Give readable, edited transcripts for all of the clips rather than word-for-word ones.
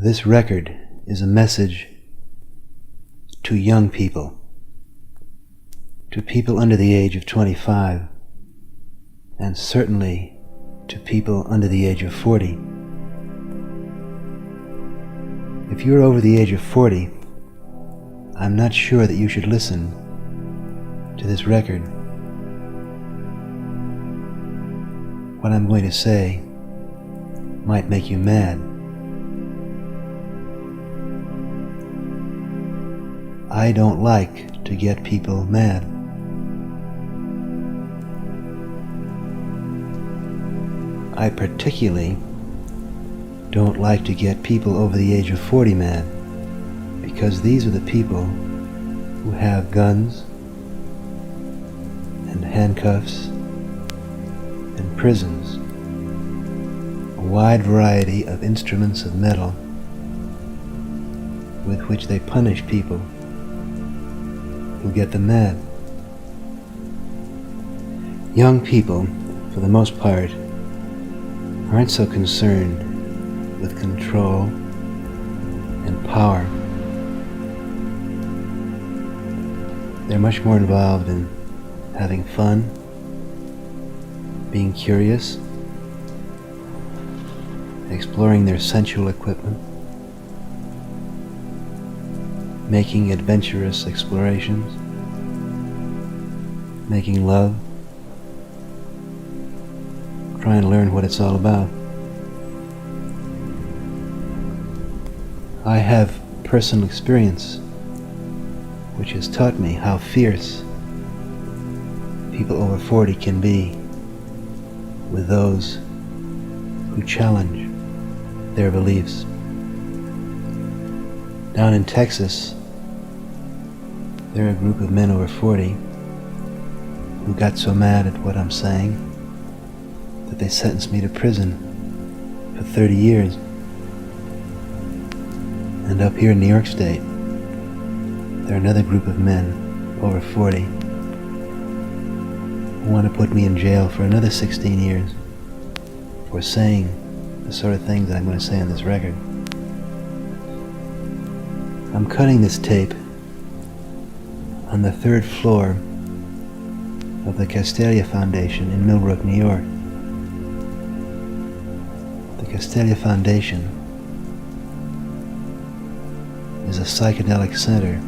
This record is a message to young people, to people under the age of 25, and certainly to people under the age of 40. If you're over the age of 40, I'm not sure that you should listen to this record. What I'm going to say might make you mad. I don't like to get people mad. I particularly don't like to get people over the age of 40 mad, because these are the people who have guns and handcuffs and prisons, a wide variety of instruments of metal with which they punish people who get them mad. Young people, for the most part, aren't so concerned with control and power. They're much more involved in having fun, being curious, exploring their sensual equipment, making adventurous explorations, making love, trying to learn what it's all about. I have personal experience which has taught me how fierce people over 40 can be with those who challenge their beliefs. Down in Texas, there are a group of men over 40 who got so mad at what I'm saying that they sentenced me to prison for 30 years. And up here in New York State, there are another group of men over 40 who want to put me in jail for another 16 years for saying the sort of things that I'm going to say on this record. I'm cutting this tape on the 3rd floor of the Castalia Foundation in Millbrook, New York. The Castalia Foundation is a psychedelic center,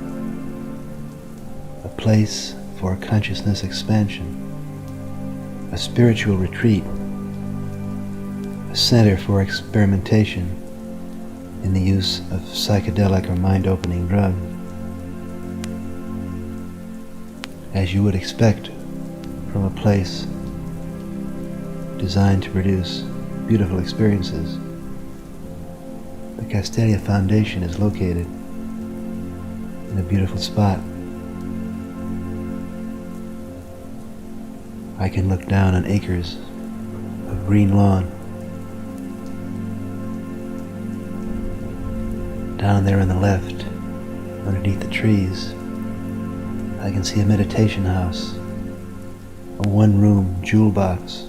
a place for consciousness expansion, a spiritual retreat, a center for experimentation in the use of psychedelic or mind-opening drugs. As you would expect from a place designed to produce beautiful experiences, the Castalia Foundation is located in a beautiful spot. I can look down on acres of green lawn. Down there on the left, underneath the trees, I can see a meditation house, a one-room jewel box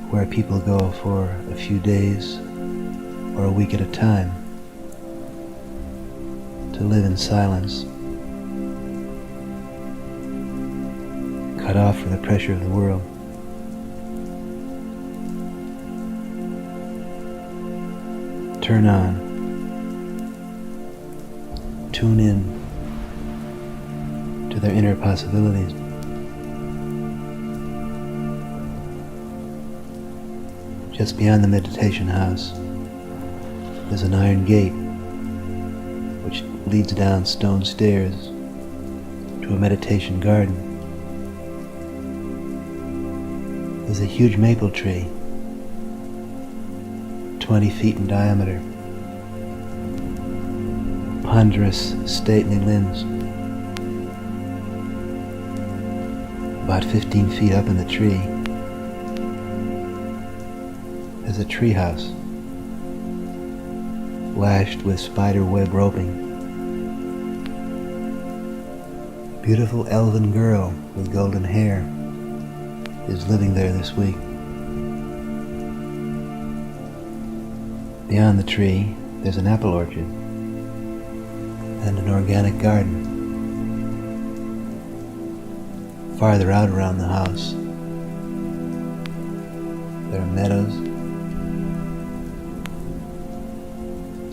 where people go for a few days or a week at a time to live in silence, cut off from the pressure of the world. Turn on, tune in to their inner possibilities. Just beyond the meditation house, there's an iron gate which leads down stone stairs to a meditation garden. There's a huge maple tree, 20 feet in diameter, ponderous, stately limbs. About 15 feet up in the tree, there's a tree house lashed with spider web roping. A beautiful elven girl with golden hair is living there this week. Beyond the tree, there's an apple orchard and an organic garden. Farther out around the house, there are meadows,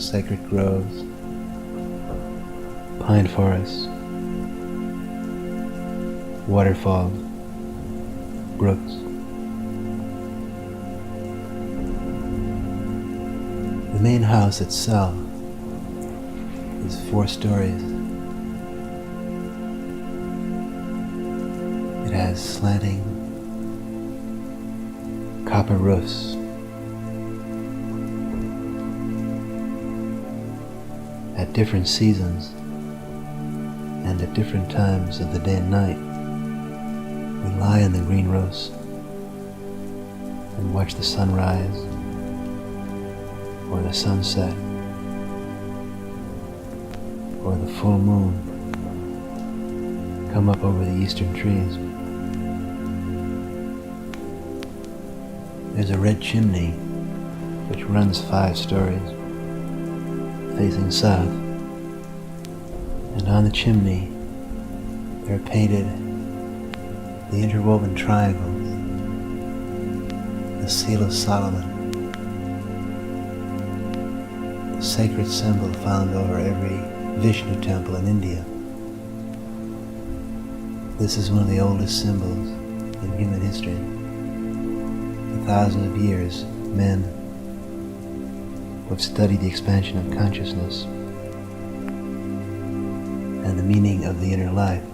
sacred groves, pine forests, waterfalls, brooks. The main house itself is 4 stories. It has slanting copper roofs. At different seasons and at different times of the day and night, we lie in the green roofs and watch the sunrise or the sunset or the full moon come up over the eastern trees. There's a red chimney which runs 5 stories, facing south, and on the chimney there are painted the interwoven triangles, the seal of Solomon, the sacred symbol found over every Vishnu temple in India. This is one of the oldest symbols in human history. For thousands of years, men who have studied the expansion of consciousness and the meaning of the inner life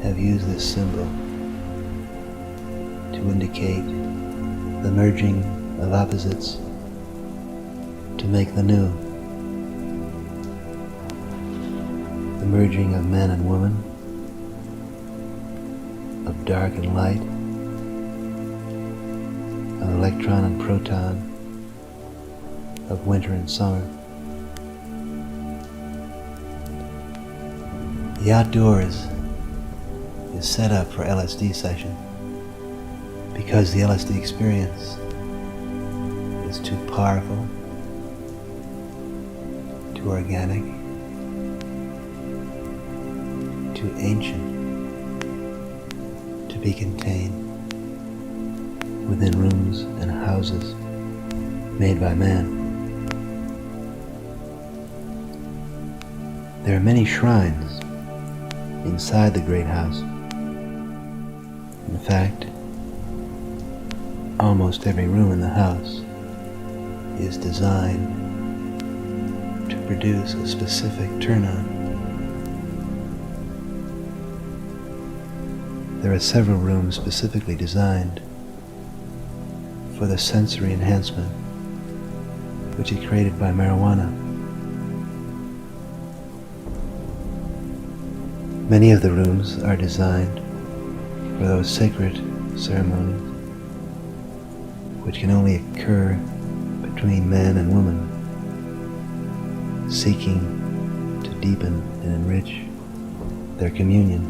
have used this symbol to indicate the merging of opposites to make the new, the merging of man and woman, of dark and light, of electron and proton, of winter and summer. The outdoors is set up for LSD session because the LSD experience is too powerful, too organic, too ancient to be contained within rooms and houses made by man. There are many shrines inside the great house. In fact, almost every room in the house is designed to produce a specific turn-on. There are several rooms specifically designed for the sensory enhancement which is created by marijuana. Many of the rooms are designed for those sacred ceremonies which can only occur between man and woman, seeking to deepen and enrich their communion.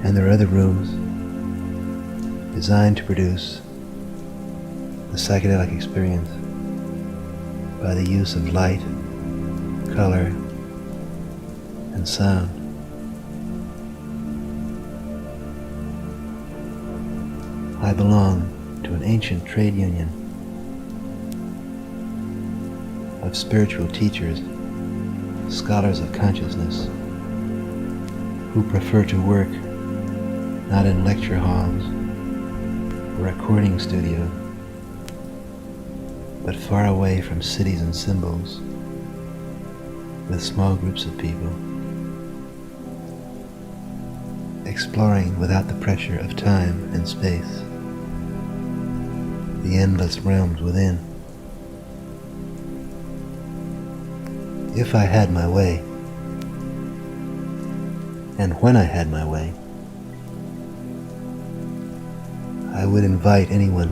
And there are other rooms designed to produce the psychedelic experience by the use of light, color, and sound. I belong to an ancient trade union of spiritual teachers, scholars of consciousness, who prefer to work not in lecture halls or recording studios, but far away from cities and symbols, with small groups of people, exploring without the pressure of time and space the endless realms within. If I had my way, and when I had my way, I would invite anyone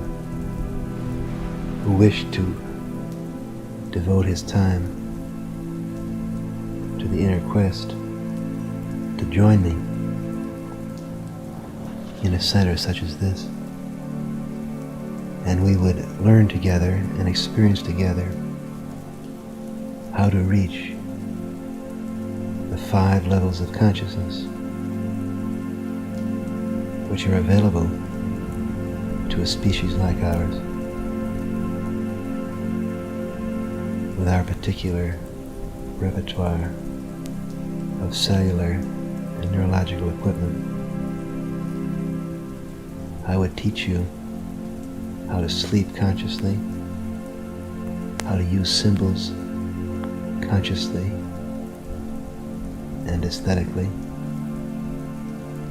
who wished to devote his time to the inner quest to join me in a center such as this, and we would learn together and experience together how to reach the 5 levels of consciousness which are available to a species like ours with our particular repertoire of cellular and neurological equipment. I would teach you how to sleep consciously, how to use symbols consciously and aesthetically,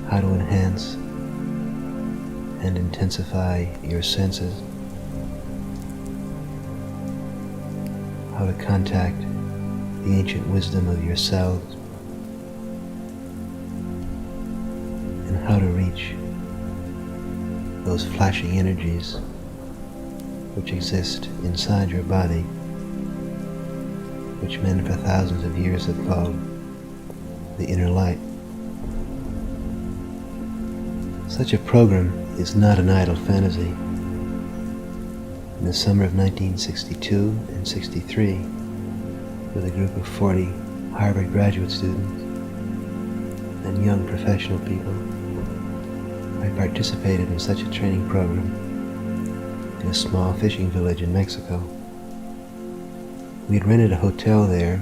how to enhance and intensify your senses, how to contact the ancient wisdom of your cells, and how to reach those flashing energies which exist inside your body, which men for thousands of years have called the inner light. Such a program is not an idle fantasy. In the summer of 1962 and 63, with a group of 40 Harvard graduate students and young professional people, I participated in such a training program in a small fishing village in Mexico. We had rented a hotel there,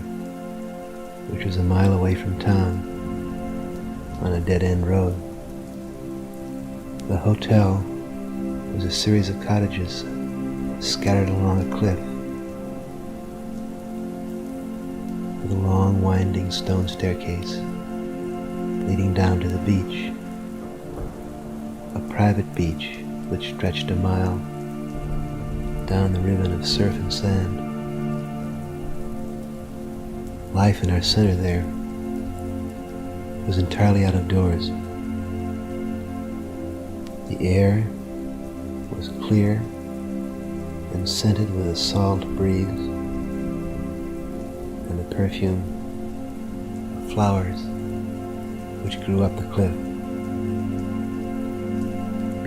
which was a mile away from town, on a dead-end road. The hotel was a series of cottages scattered along a cliff, with a long winding stone staircase leading down to the beach, a private beach which stretched a mile down the ribbon of surf and sand. Life in our center there was entirely out of doors. The air was clear and scented with a salt breeze and the perfume of flowers which grew up the cliff.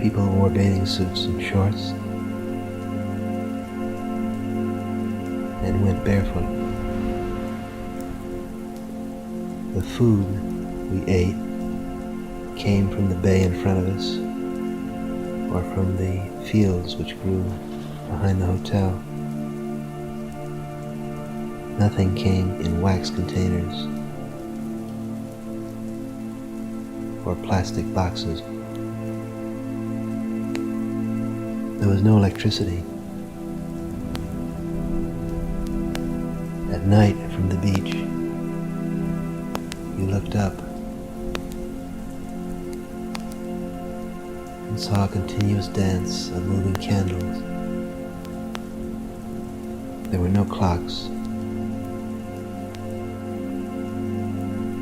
People wore bathing suits and shorts and went barefoot. The food we ate came from the bay in front of us or from the fields which grew behind the hotel. Nothing came in wax containers or plastic boxes. There was no electricity. At night from the beach, you looked up and saw a continuous dance of moving candles. There were no clocks,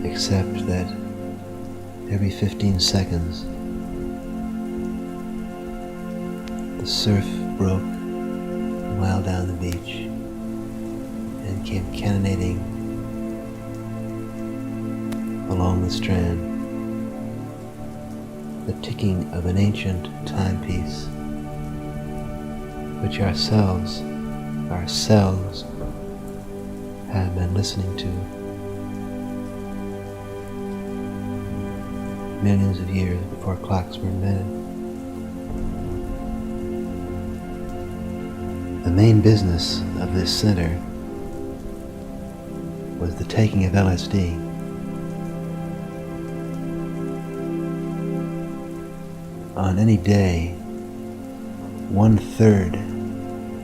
except that every 15 seconds the surf broke a mile down the beach and came cannonading along the strand, the ticking of an ancient timepiece which ourselves have been listening to millions of years before clocks were invented. The main business of this center was the taking of LSD. On any day, 1/3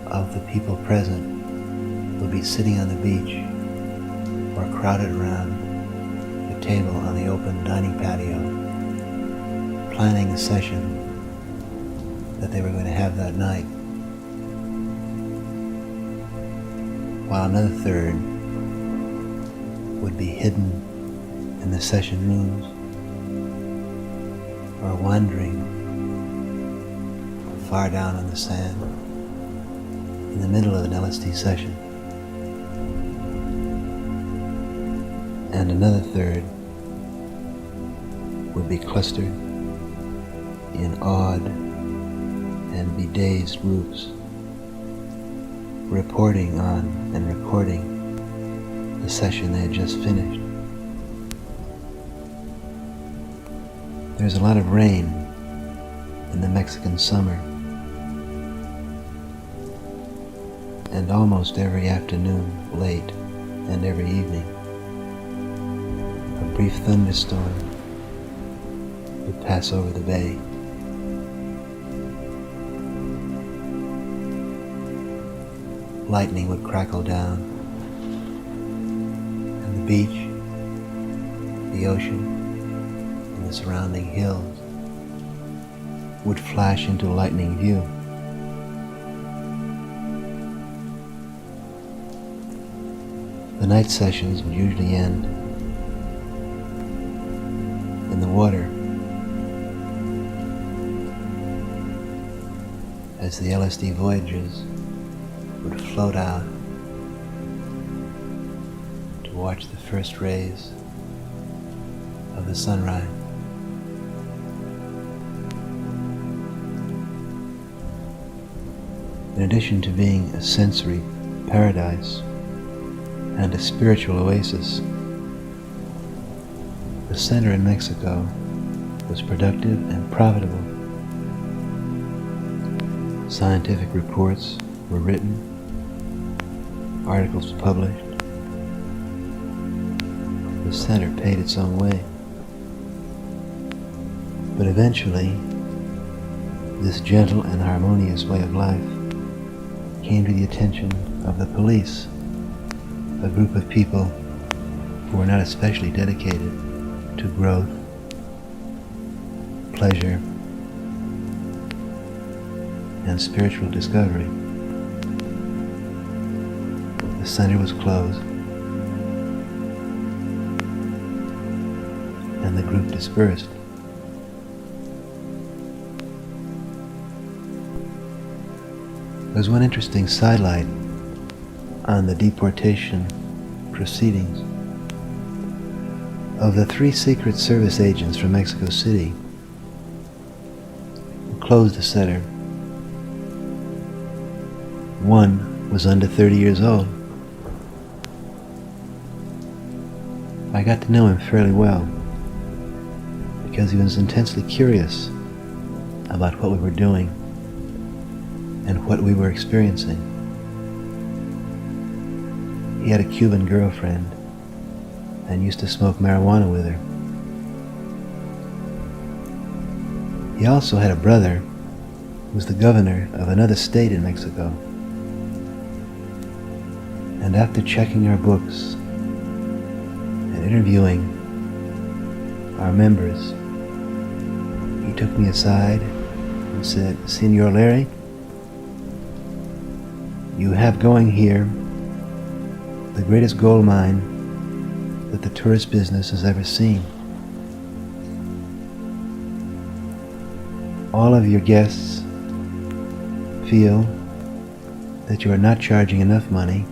of the people present would be sitting on the beach or crowded around a table on the open dining patio, planning the session that they were going to have that night, while another third would be hidden in the session rooms or wandering far down on the sand in the middle of an LSD session. And another third would be clustered in awed and bedazed roofs, reporting on and recording the session they had just finished. There's a lot of rain in the Mexican summer, and almost every afternoon, late, and every evening, a brief thunderstorm would pass over the bay. Lightning would crackle down, and the beach, the ocean, and the surrounding hills would flash into lightning view. The night sessions would usually end in the water as the LSD Voyagers would float out to watch the first rays of the sunrise. In addition to being a sensory paradise and a spiritual oasis, the center in Mexico was productive and profitable. Scientific reports were written, articles published. The center paid its own way. But eventually, this gentle and harmonious way of life came to the attention of the police, a group of people who were not especially dedicated to growth, pleasure, and spiritual discovery. The center was closed, and the group dispersed. There's one interesting sidelight on the deportation proceedings. Of the 3 Secret Service agents from Mexico City who closed the center, one was under 30 years old. I got to know him fairly well because he was intensely curious about what we were doing and what we were experiencing. He had a Cuban girlfriend and used to smoke marijuana with her. He also had a brother who was the governor of another state in Mexico. And after checking our books and interviewing our members, he took me aside and said, "Senor Leary, you have going here the greatest gold mine that the tourist business has ever seen. All of your guests feel that you are not charging enough money,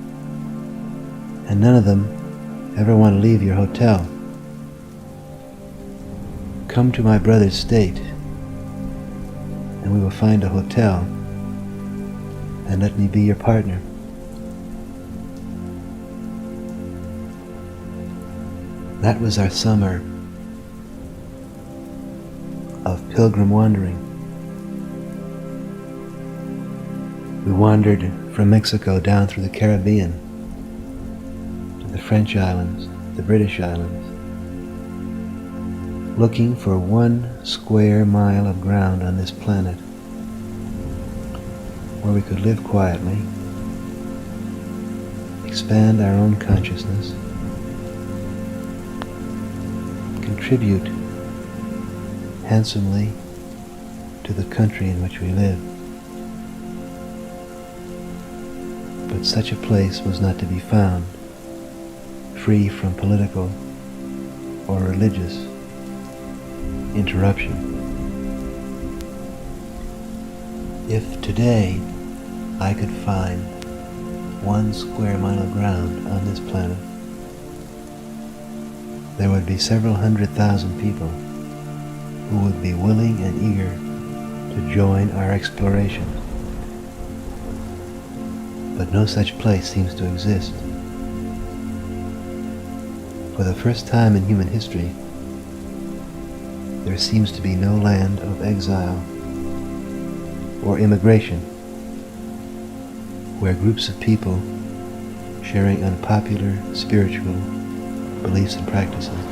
and none of them ever want to leave your hotel. Come to my brother's state, and we will find a hotel, and let me be your partner." That was our summer of pilgrim wandering. We wandered from Mexico down through the Caribbean to the French islands, the British islands, looking for 1 square mile of ground on this planet where we could live quietly, expand our own consciousness, contribute handsomely to the country in which we live. But such a place was not to be found, free from political or religious interruption. If today I could find 1 square mile of ground on this planet, there would be several 100,000 people who would be willing and eager to join our exploration. But no such place seems to exist. For the first time in human history, there seems to be no land of exile or immigration where groups of people sharing unpopular spiritual beliefs and practices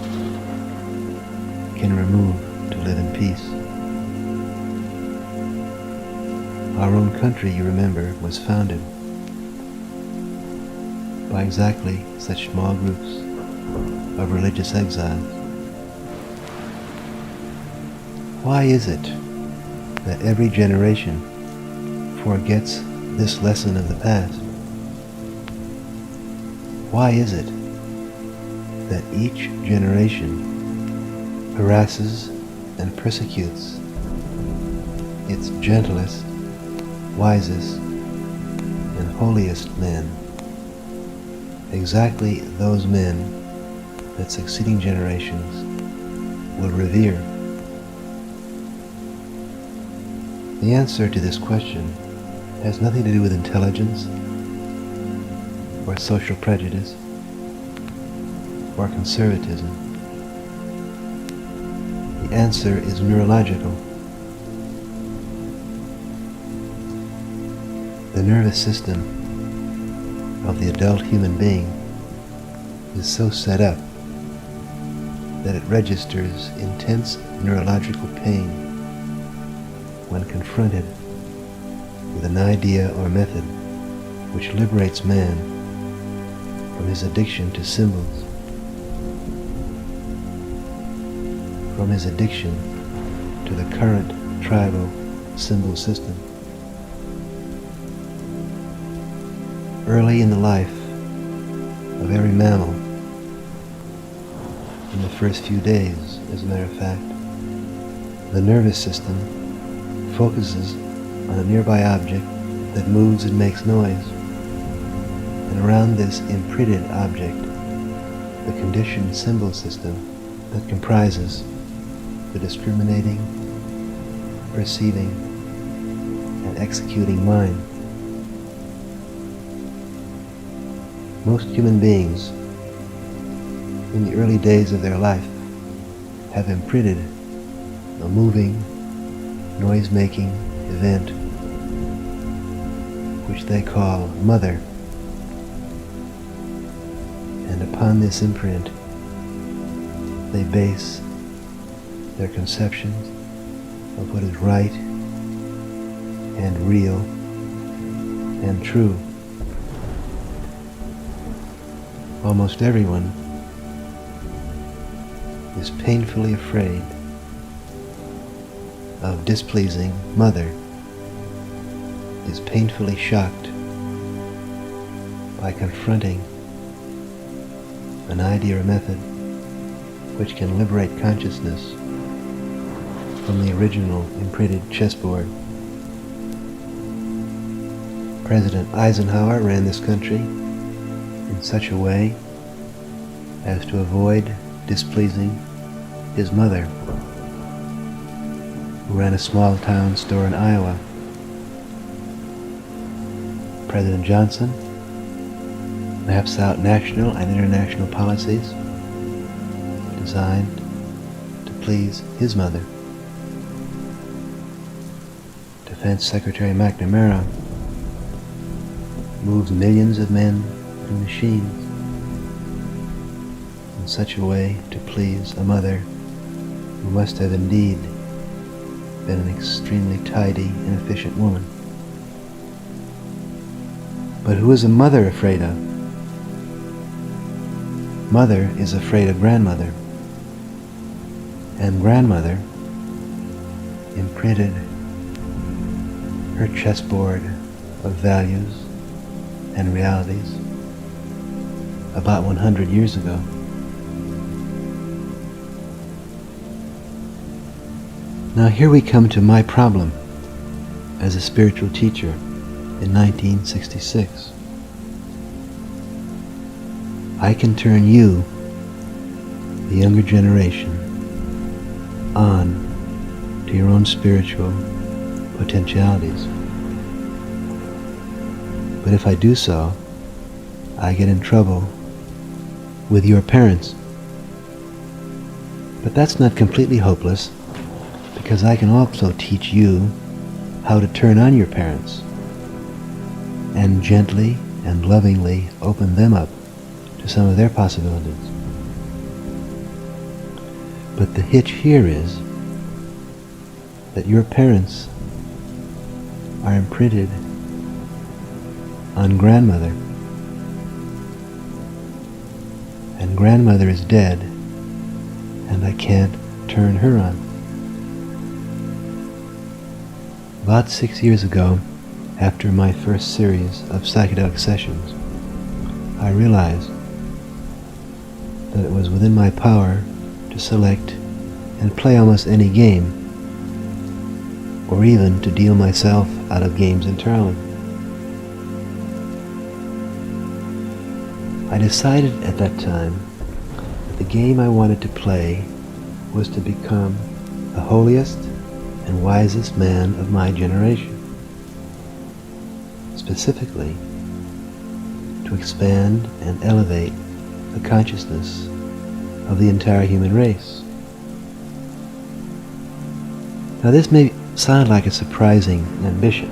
can remove to live in peace. Our own country, you remember, was founded by exactly such small groups of religious exiles. Why is it that every generation forgets this lesson of the past? Why is it that each generation harasses and persecutes its gentlest, wisest, and holiest men, exactly those men that succeeding generations will revere? The answer to this question has nothing to do with intelligence or social prejudice or conservatism. The answer is neurological. The nervous system of the adult human being is so set up that it registers intense neurological pain when confronted with an idea or method which liberates man from his addiction to symbols, from his addiction to the current tribal symbol system. Early in the life of every mammal, in the first few days, as a matter of fact, the nervous system focuses on a nearby object that moves and makes noise, and around this imprinted object, the conditioned symbol system that comprises the discriminating, perceiving, and executing mind. Most human beings, in the early days of their life, have imprinted a moving, noise-making event which they call mother, and upon this imprint they base their conceptions of what is right and real and true. Almost everyone is painfully afraid of displeasing mother, is painfully shocked by confronting an idea or method which can liberate consciousness from the original imprinted chessboard. President Eisenhower ran this country in such a way as to avoid displeasing his mother, who ran a small town store in Iowa. President Johnson maps out national and international policies designed to please his mother. Defense Secretary McNamara moves millions of men and machines in such a way to please a mother who must have indeed been an extremely tidy and efficient woman. But who is a mother afraid of? Mother is afraid of grandmother, and grandmother imprinted her chessboard of values and realities about 100 years ago. Now here we come to my problem as a spiritual teacher in 1966. I can turn you, the younger generation, on to your own spiritual potentialities. But if I do so, I get in trouble with your parents. But that's not completely hopeless, because I can also teach you how to turn on your parents and gently and lovingly open them up to some of their possibilities. But the hitch here is that your parents are imprinted on grandmother, and grandmother is dead, and I can't turn her on. About 6 years ago, after my first series of psychedelic sessions, I realized that it was within my power to select and play almost any game, or even to deal myself out of games entirely. I decided at that time that the game I wanted to play was to become the holiest and wisest man of my generation. Specifically, to expand and elevate the consciousness of the entire human race. Now this may sound like a surprising ambition,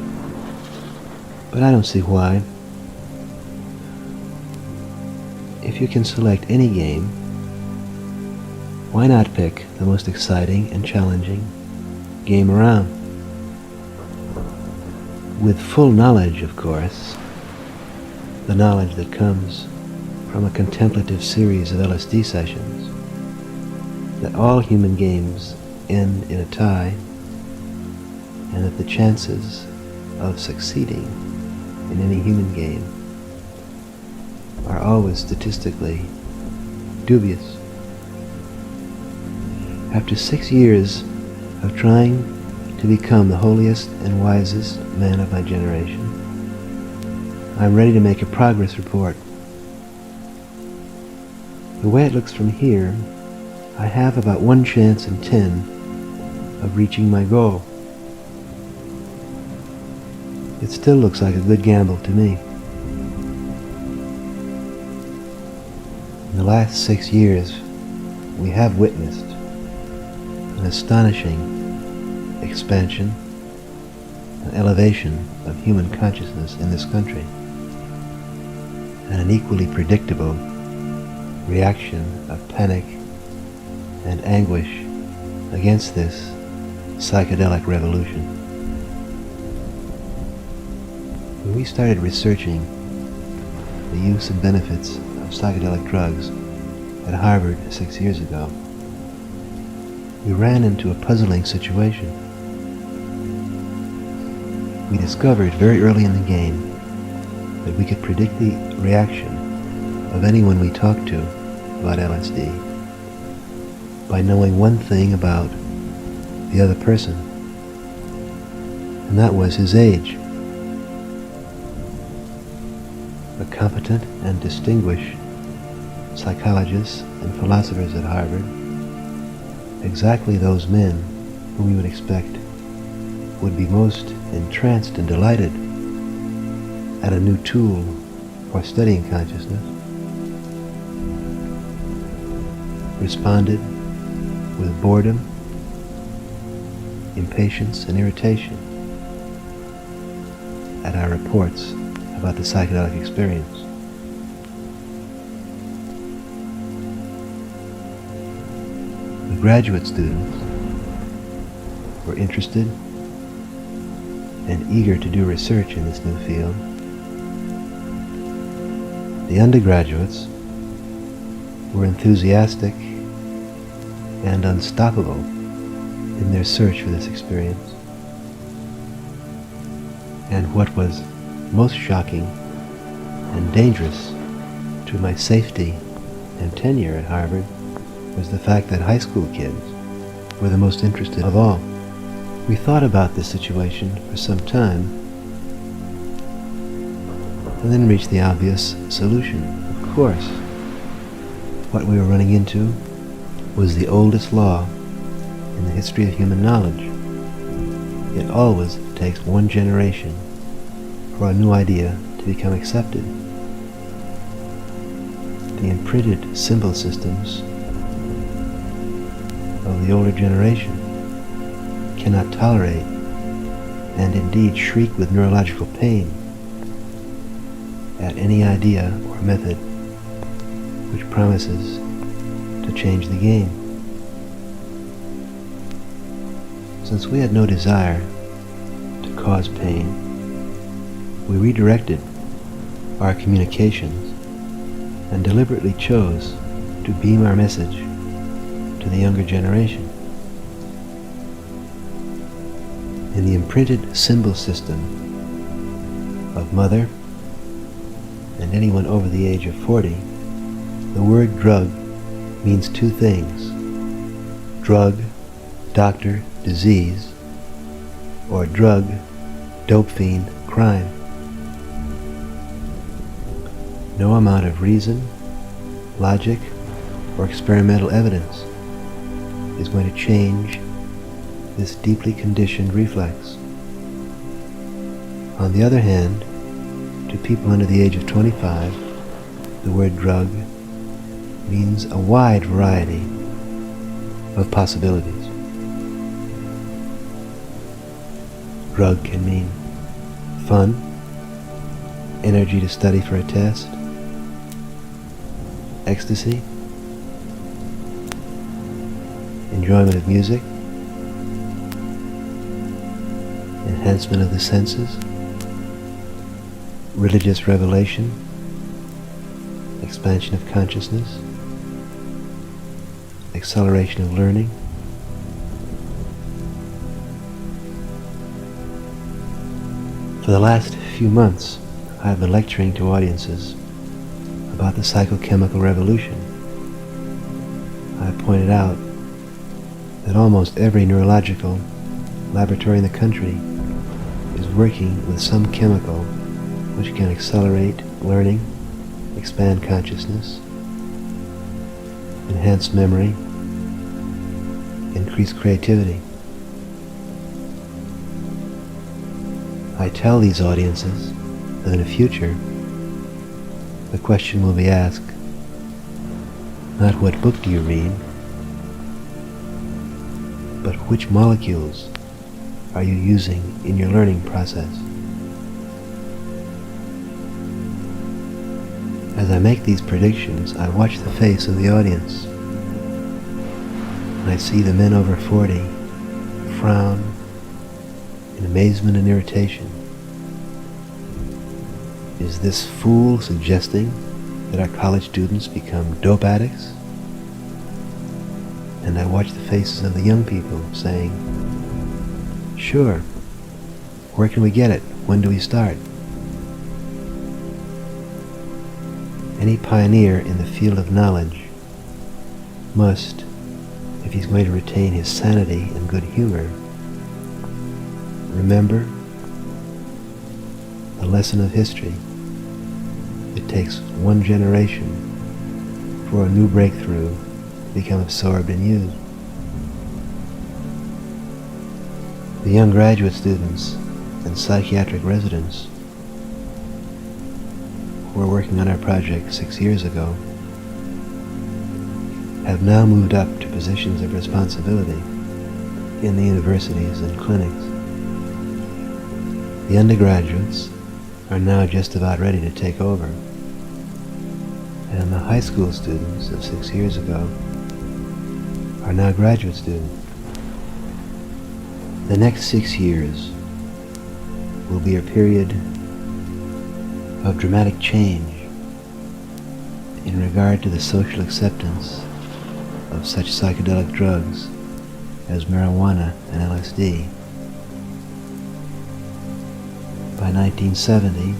but I don't see why. If you can select any game, why not pick the most exciting and challenging game around? With full knowledge, of course, the knowledge that comes from a contemplative series of LSD sessions, that all human games end in a tie, and that the chances of succeeding in any human game are always statistically dubious. After 6 years of trying to become the holiest and wisest man of my generation, I'm ready to make a progress report. The way it looks from here, I have about 1 chance in 10 of reaching my goal. It still looks like a good gamble to me. In the last 6 years, we have witnessed an astonishing expansion and elevation of human consciousness in this country, and an equally predictable reaction of panic and anguish against this psychedelic revolution. When we started researching the use and benefits of psychedelic drugs at Harvard 6 years ago, we ran into a puzzling situation. We discovered very early in the game that we could predict the reaction of anyone we talked to about LSD by knowing one thing about the other person, and that was his age. The competent and distinguished psychologists and philosophers at Harvard, exactly those men whom you would expect would be most entranced and delighted at a new tool for studying consciousness, responded with boredom, impatience, and irritation at our reports about the psychedelic experience. The graduate students were interested and eager to do research in this new field. The undergraduates were enthusiastic and unstoppable in their search for this experience. And what was most shocking and dangerous to my safety and tenure at Harvard was the fact that high school kids were the most interested of all. We thought about this situation for some time and then reached the obvious solution. Of course, what we were running into was the oldest law in the history of human knowledge. It always takes one generation for a new idea to become accepted. The imprinted symbol systems of the older generation cannot tolerate and indeed shriek with neurological pain at any idea or method which promises to change the game. Since we had no desire to cause pain, we redirected our communications and deliberately chose to beam our message to the younger generation. In the imprinted symbol system of mother and anyone over the age of 40, the word drug means two things: drug, doctor, disease, or drug, dope fiend, crime. No amount of reason, logic, or experimental evidence is going to change this deeply conditioned reflex. On the other hand, to people under the age of 25, the word drug means a wide variety of possibilities. Drug can mean fun, energy to study for a test, ecstasy, enjoyment of music, enhancement of the senses, religious revelation, expansion of consciousness, acceleration of learning. For the last few months, I have been lecturing to audiences about the psychochemical revolution. I have pointed out that almost every neurological laboratory in the country is working with some chemical which can accelerate learning, expand consciousness, enhance memory, increase creativity. I tell these audiences that in the future, the question will be asked, not what book do you read, but which molecules are you using in your learning process? As I make these predictions, I watch the face of the audience, and I see the men over 40 frown in amazement and irritation. Is this fool suggesting that our college students become dope addicts? And I watch the faces of the young people saying, sure, where can we get it? When do we start? Any pioneer in the field of knowledge must, if he's going to retain his sanity and good humor, remember the lesson of history. It takes one generation for a new breakthrough to become absorbed and used. The young graduate students and psychiatric residents who were working on our project 6 years ago have now moved up to positions of responsibility in the universities and clinics. The undergraduates are now just about ready to take over, and the high school students of 6 years ago are now graduate students. The next 6 years will be a period of dramatic change in regard to the social acceptance of such psychedelic drugs as marijuana and LSD. By 1970,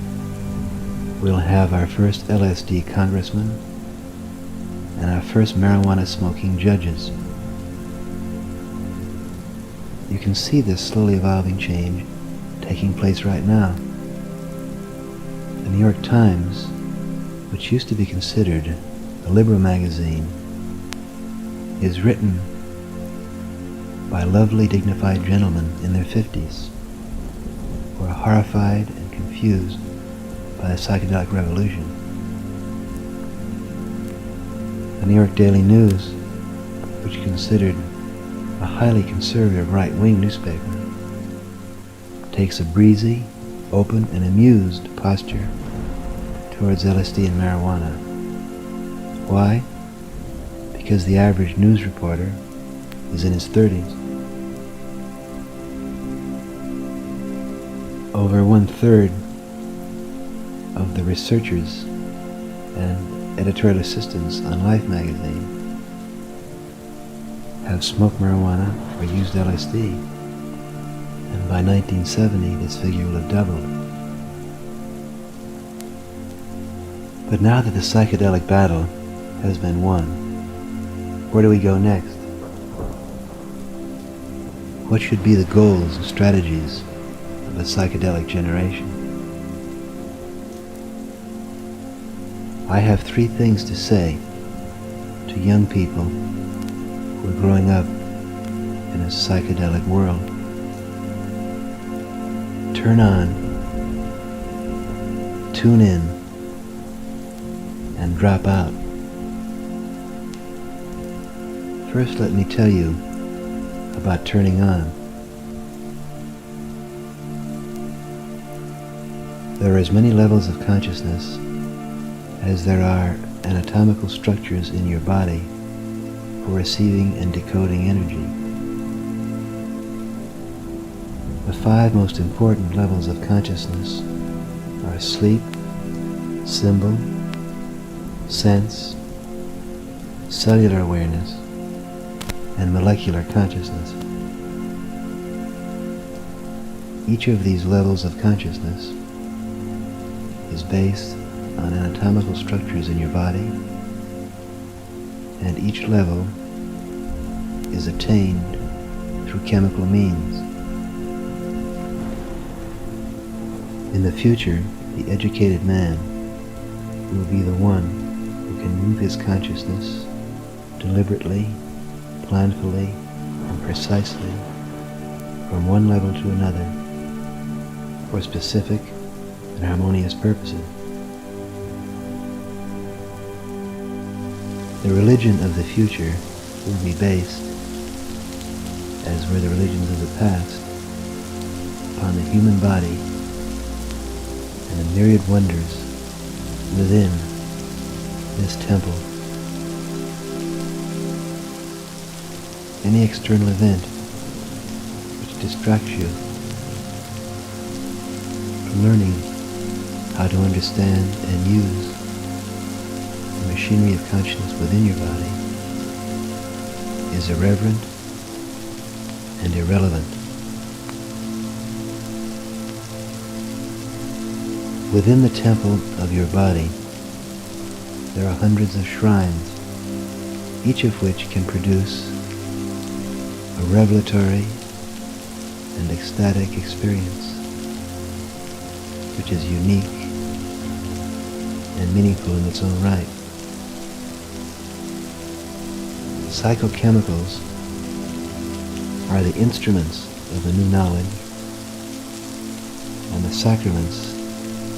we'll have our first LSD congressman and our first marijuana smoking judges. You can see this slowly evolving change taking place right now. The New York Times, which used to be considered a liberal magazine, is written by lovely, dignified gentlemen in their 50s. were horrified and confused by the psychedelic revolution. The New York Daily News, which considered a highly conservative right-wing newspaper, takes a breezy, open, and amused posture towards LSD and marijuana. Why? Because the average news reporter is in his 30s. Over 1/3 of the researchers and editorial assistants on Life magazine have smoked marijuana or used LSD, and by 1970 this figure will have doubled. But now that the psychedelic battle has been won, where do we go next? What should be the goals and strategies of a psychedelic generation? I have 3 things to say to young people who are growing up in a psychedelic world. Turn on, tune in, and drop out. First, let me tell you about turning on. There are as many levels of consciousness as there are anatomical structures in your body for receiving and decoding energy. The 5 most important levels of consciousness are sleep, symbol, sense, cellular awareness, and molecular consciousness. Each of these levels of consciousness is based on anatomical structures in your body, and each level is attained through chemical means. In the future, the educated man will be the one who can move his consciousness deliberately, planfully, and precisely from one level to another for specific and harmonious purposes. The religion of the future will be based, as were the religions of the past, upon the human body and the myriad wonders within this temple. Any external event which distracts you from learning how to understand and use the machinery of consciousness within your body is irreverent and irrelevant. Within the temple of your body, there are hundreds of shrines, each of which can produce a revelatory and ecstatic experience, which is unique and meaningful in its own right. Psychochemicals are the instruments of the new knowledge and the sacraments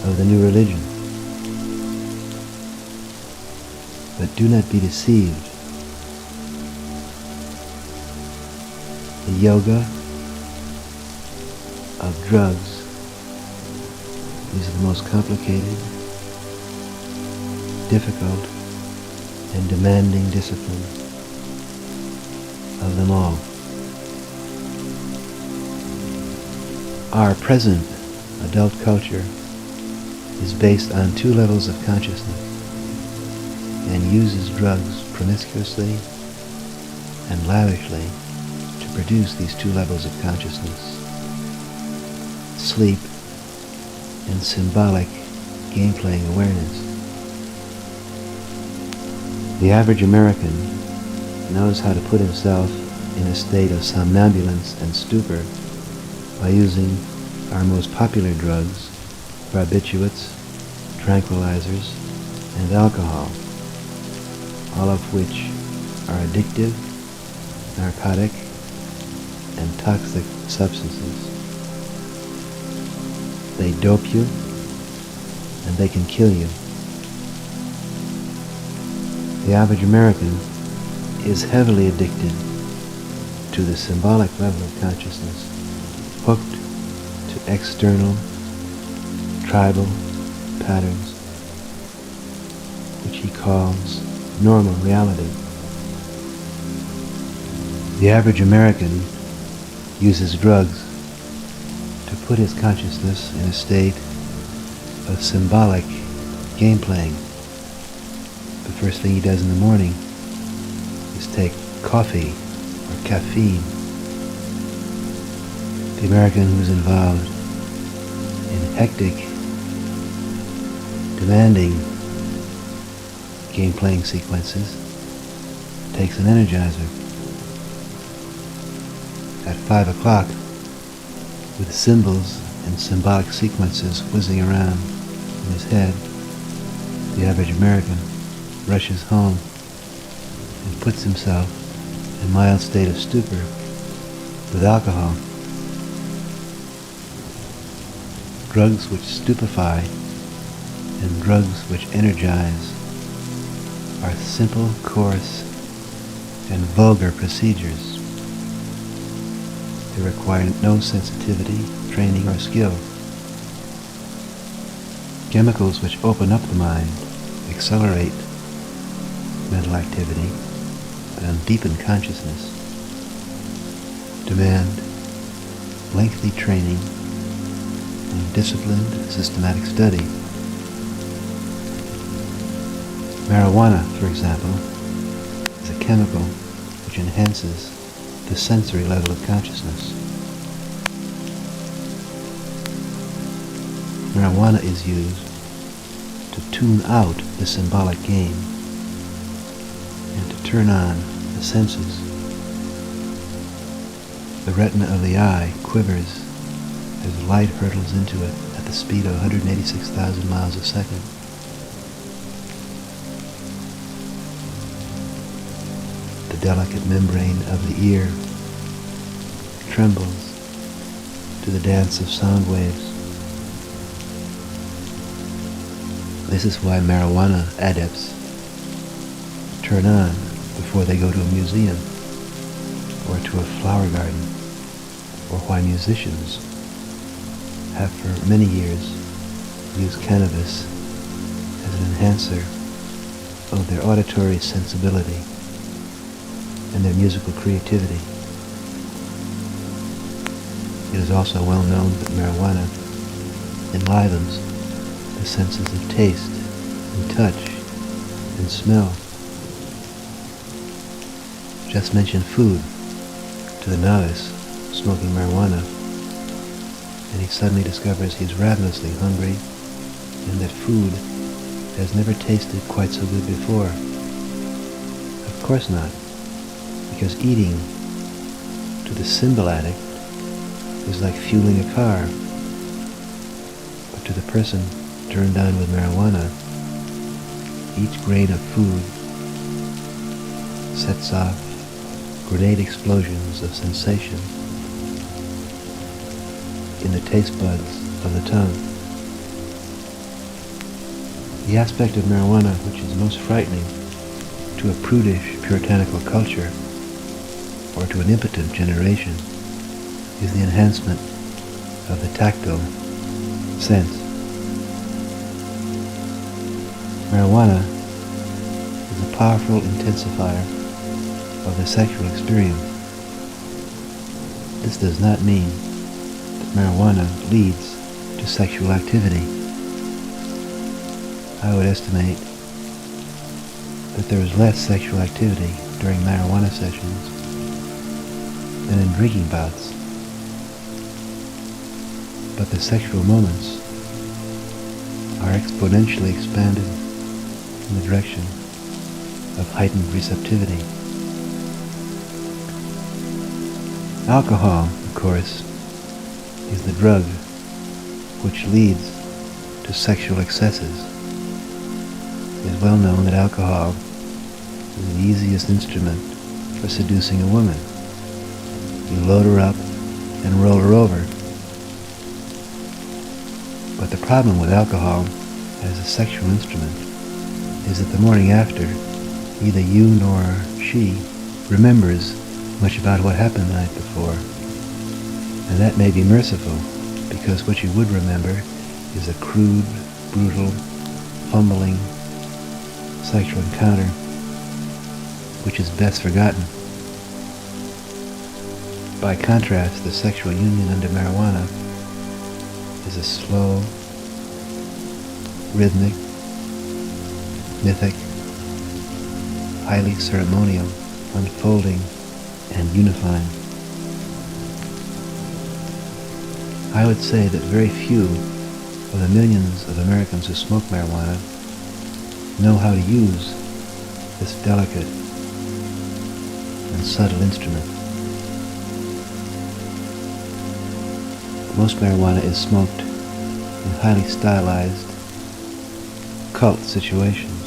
of the new religion. But do not be deceived. The yoga of drugs is the most complicated, difficult, and demanding discipline of them all. Our present adult culture is based on 2 levels of consciousness and uses drugs promiscuously and lavishly to produce these 2 levels of consciousness: sleep and symbolic game-playing awareness. The average American knows how to put himself in a state of somnambulance and stupor by using our most popular drugs, barbiturates, tranquilizers, and alcohol, all of which are addictive, narcotic, and toxic substances. They dope you, and they can kill you. The average American is heavily addicted to the symbolic level of consciousness, hooked to external, tribal patterns, which he calls normal reality. The average American uses drugs to put his consciousness in a state of symbolic game playing. The first thing he does in the morning is take coffee or caffeine. The American who's involved in hectic, demanding game-playing sequences takes an energizer. At 5 o'clock, with symbols and symbolic sequences whizzing around in his head, the average American rushes home and puts himself in a mild state of stupor with alcohol. Drugs which stupefy and drugs which energize are simple, coarse, and vulgar procedures. They require no sensitivity, training, or skill. Chemicals which open up the mind, accelerate mental activity, and deepen consciousness demand lengthy training and disciplined, systematic study. Marijuana, for example, is a chemical which enhances the sensory level of consciousness. Marijuana is used to tune out the symbolic game and to turn on the senses. The retina of the eye quivers as light hurtles into it at the speed of 186,000 miles a second. The delicate membrane of the ear trembles to the dance of sound waves. This is why marijuana adepts turn on before they go to a museum or to a flower garden, or why musicians have for many years used cannabis as an enhancer of their auditory sensibility and their musical creativity. It is also well known that marijuana enlivens the senses of taste and touch and smell. Just mention food to the novice smoking marijuana, and he suddenly discovers he's ravenously hungry and that food has never tasted quite so good before. Of course not, because eating to the symbol addict is like fueling a car, but to the person turned on with marijuana, each grain of food sets off grenade explosions of sensation in the taste buds of the tongue. The aspect of marijuana which is most frightening to a prudish, puritanical culture or to an impotent generation is the enhancement of the tactile sense. Marijuana is a powerful intensifier of the sexual experience. This does not mean that marijuana leads to sexual activity. I would estimate that there is less sexual activity during marijuana sessions than in drinking bouts. But the sexual moments are exponentially expanded in the direction of heightened receptivity. Alcohol, of course, is the drug which leads to sexual excesses. It is well known that alcohol is the easiest instrument for seducing a woman. You load her up and roll her over. But the problem with alcohol as a sexual instrument is that the morning after, neither you nor she remembers much about what happened the night before. And that may be merciful, because what you would remember is a crude, brutal, fumbling sexual encounter, which is best forgotten. By contrast, the sexual union under marijuana is a slow, rhythmic, mythic, highly ceremonial, unfolding, and unifying. I would say that very few of the millions of Americans who smoke marijuana know how to use this delicate and subtle instrument. Most marijuana is smoked in highly stylized cult situations,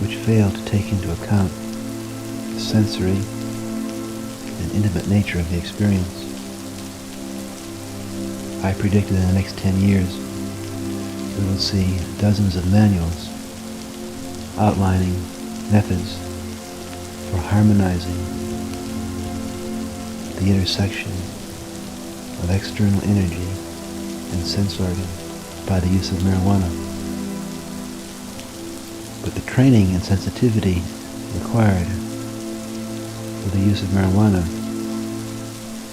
which fail to take into account the sensory and intimate nature of the experience. I predict that in the next 10 years, we will see dozens of manuals outlining methods for harmonizing the intersection of external energy and sense organs by the use of marijuana. But the training and sensitivity required for the use of marijuana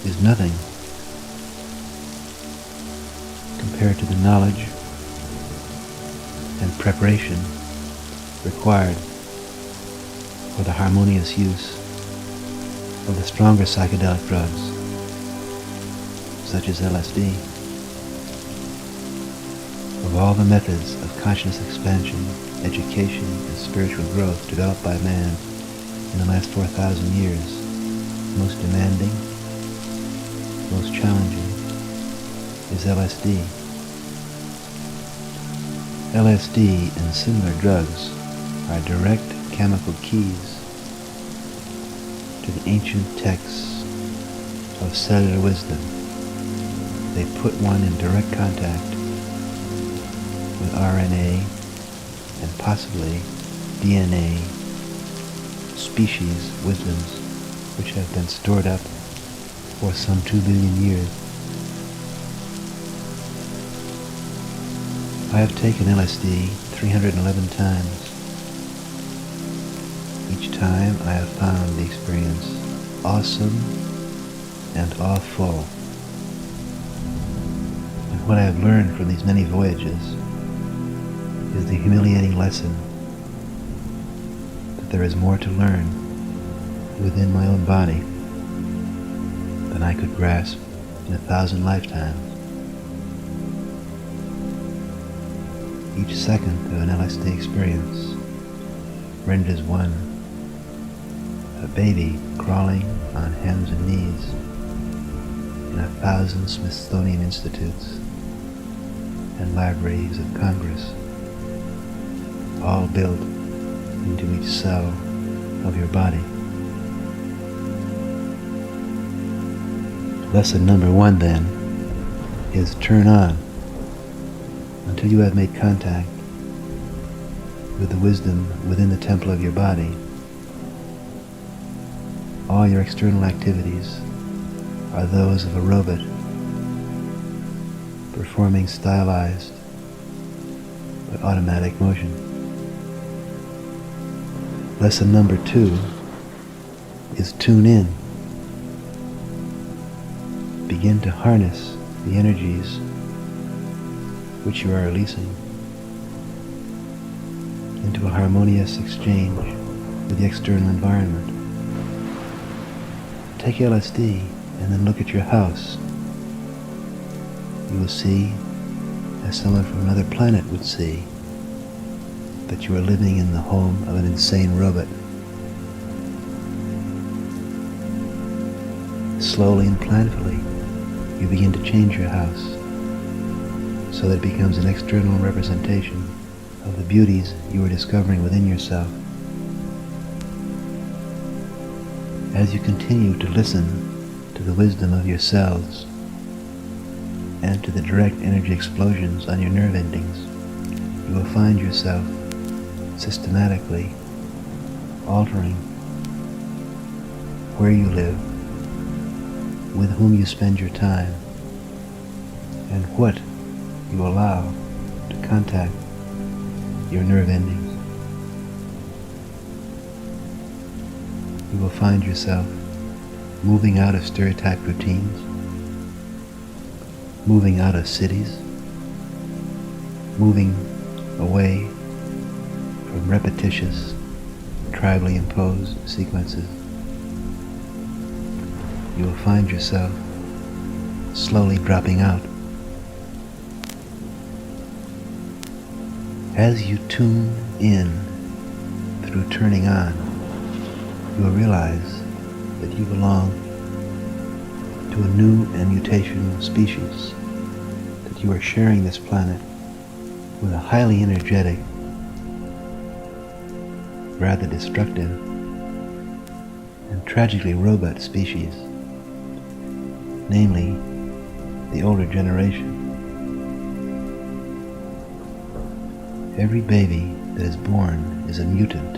is nothing compared to the knowledge and preparation required for the harmonious use of the stronger psychedelic drugs, such as LSD. Of all the methods of conscious expansion, education, and spiritual growth developed by man in the last 4,000 years, most demanding, most challenging is LSD. LSD and similar drugs are direct chemical keys to the ancient texts of cellular wisdom. They put one in direct contact with RNA and possibly DNA species wisdoms which have been stored up for some 2 billion years. I have taken LSD 311 times. Each time I have found the experience awesome and awful. And what I have learned from these many voyages is the humiliating lesson that there is more to learn within my own body than I could grasp in 1,000 lifetimes. Each second of an LSD experience renders one a baby crawling on hands and knees in 1,000 Smithsonian institutes and libraries of Congress, all built into each cell of your body. Lesson number 1 then is turn on until you have made contact with the wisdom within the temple of your body. All your external activities are those of a robot performing stylized but automatic motion. Lesson number 2 is tune in. Begin to harness the energies which you are releasing into a harmonious exchange with the external environment. Take LSD and then look at your house. You will see, as someone from another planet would see, that you are living in the home of an insane robot. Slowly and planfully, you begin to change your house so that it becomes an external representation of the beauties you are discovering within yourself. As you continue to listen to the wisdom of your cells and to the direct energy explosions on your nerve endings, you will find yourself systematically altering where you live, with whom you spend your time, and what you allow to contact your nerve endings. You will find yourself moving out of stereotyped routines, moving out of cities, moving away from repetitious, tribally imposed sequences. You will find yourself slowly dropping out. As you tune in through turning on, you will realize that you belong to a new and mutational species, that you are sharing this planet with a highly energetic, rather destructive, and tragically robot species, namely the older generation. Every baby that is born is a mutant.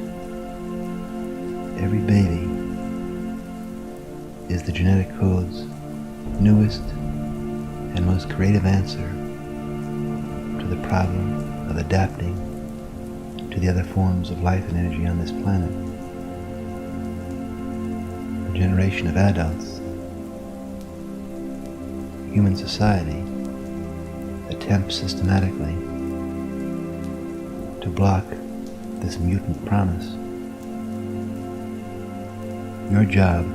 Every baby is the genetic code's newest and most creative answer to the problem of adapting to the other forms of life and energy on this planet. A generation of adults, human society, attempts systematically to block this mutant promise. Your job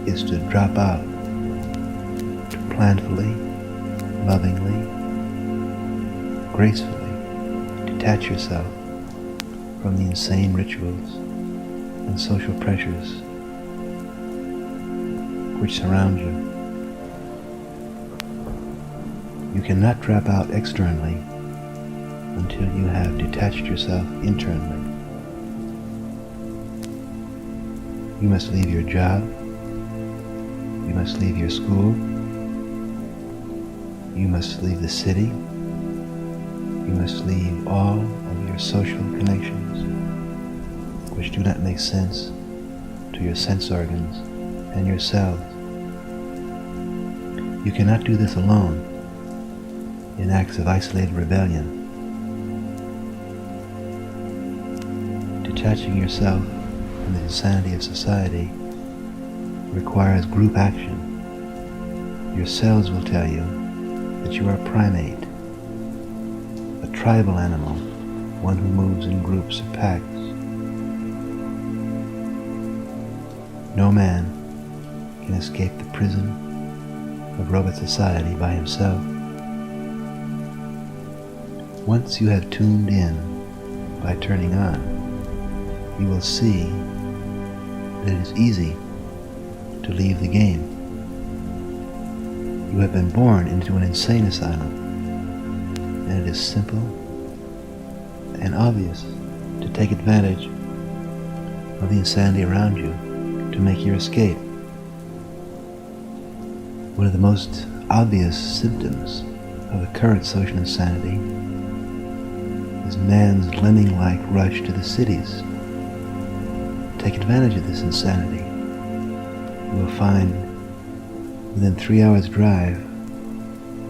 is to drop out, to planfully, lovingly, gracefully detach yourself from the insane rituals and social pressures which surround you. You cannot drop out externally until you have detached yourself internally. You must leave your job. You must leave your school. You must leave the city. You must leave all of your social connections, which do not make sense to your sense organs and your cells. You cannot do this alone in acts of isolated rebellion. Detaching yourself from the insanity of society requires group action. Your cells will tell you that you are a primate, a tribal animal, one who moves in groups or packs. No man can escape the prison of robot society by himself. Once you have tuned in by turning on, you will see that it is easy to leave the game. You have been born into an insane asylum, and it is simple and obvious to take advantage of the insanity around you to make your escape. One of the most obvious symptoms of the current social insanity is man's lemming-like rush to the cities. Take advantage of this insanity. You will find within 3 hours' drive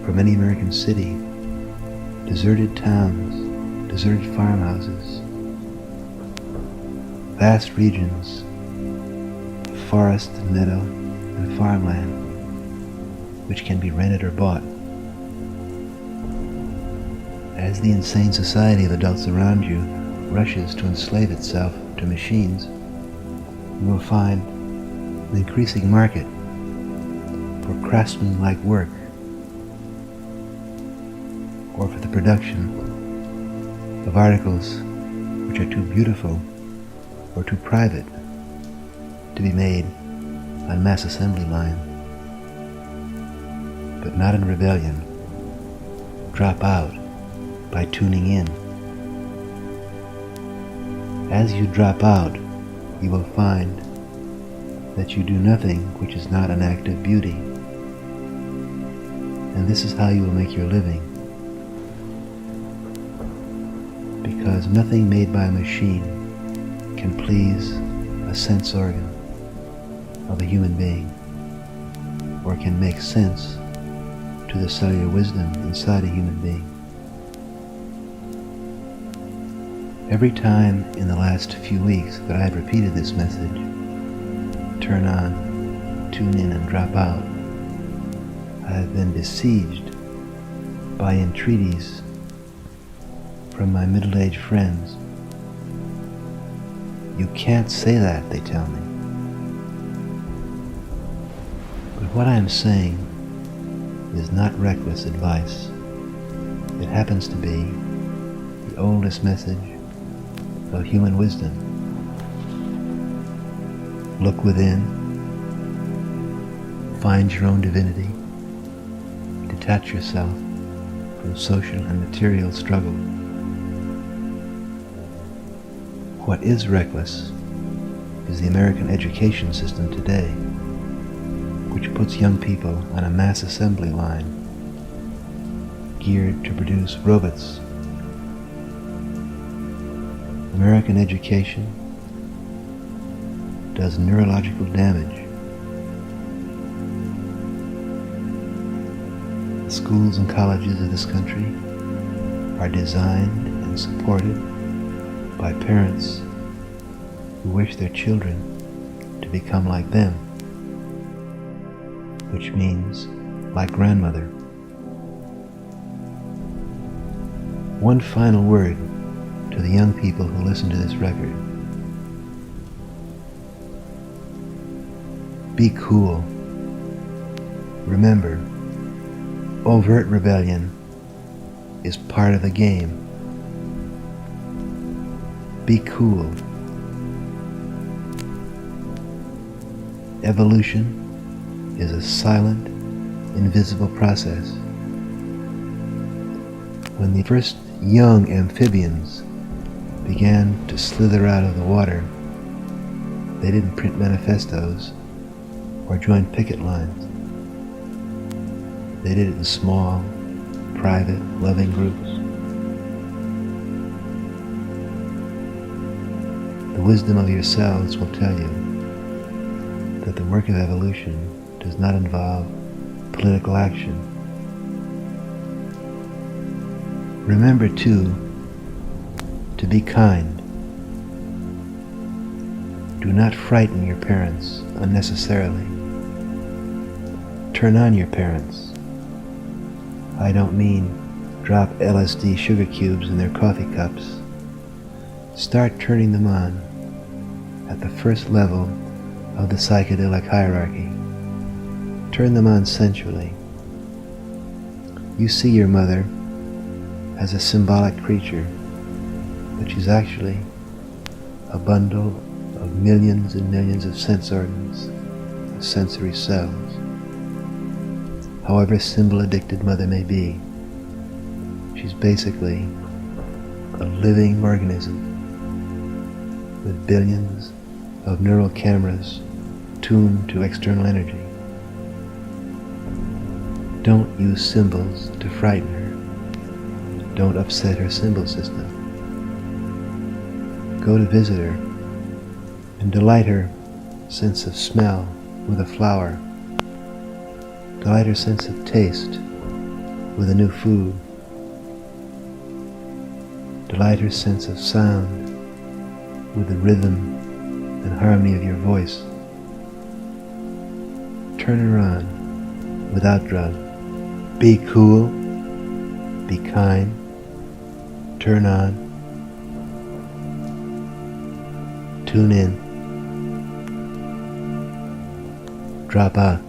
from any American city, deserted towns, deserted farmhouses, vast regions of forest and meadow and farmland which can be rented or bought. As the insane society of adults around you rushes to enslave itself to machines, you will find an increasing market for craftsman-like work, or for the production of articles which are too beautiful or too private to be made on mass assembly line. But not in rebellion. Drop out by tuning in. As you drop out, you will find that you do nothing which is not an act of beauty. And this is how you will make your living. Because nothing made by a machine can please a sense organ of a human being, or can make sense to the cellular wisdom inside a human being. Every time in the last few weeks that I have repeated this message, turn on, tune in, and drop out, I have been besieged by entreaties from my middle-aged friends. You can't say that, they tell me. But what I am saying is not reckless advice. It happens to be the oldest message of human wisdom. Look within, find your own divinity, detach yourself from social and material struggle. What is reckless is the American education system today, which puts young people on a mass assembly line geared to produce robots. American education does neurological damage. The schools and colleges of this country are designed and supported by parents who wish their children to become like them, which means like grandmother. One final word to the young people who listen to this record. Be cool. Remember, overt rebellion is part of the game. Be cool. Evolution is a silent, invisible process. When the first young amphibians began to slither out of the water, they didn't print manifestos or join picket lines. They did it in small, private, loving groups. The wisdom of yourselves will tell you that the work of evolution does not involve political action. Remember, too, to be kind. Do not frighten your parents unnecessarily. Turn on your parents. I don't mean drop LSD sugar cubes in their coffee cups. Start turning them on at the first level of the psychedelic hierarchy. Turn them on sensually. You see your mother as a symbolic creature, but she's actually a bundle of millions and millions of sense organs, of sensory cells. However symbol-addicted mother may be, she's basically a living organism with billions of neural cameras tuned to external energy. Don't use symbols to frighten her. Don't upset her symbol system. Go to visit her and delight her sense of smell with a flower. Delight her sense of taste with a new food. Delight her sense of sound with the rhythm and harmony of your voice. Turn her on without drugs. Be cool, be kind, turn on, tune in, drop out.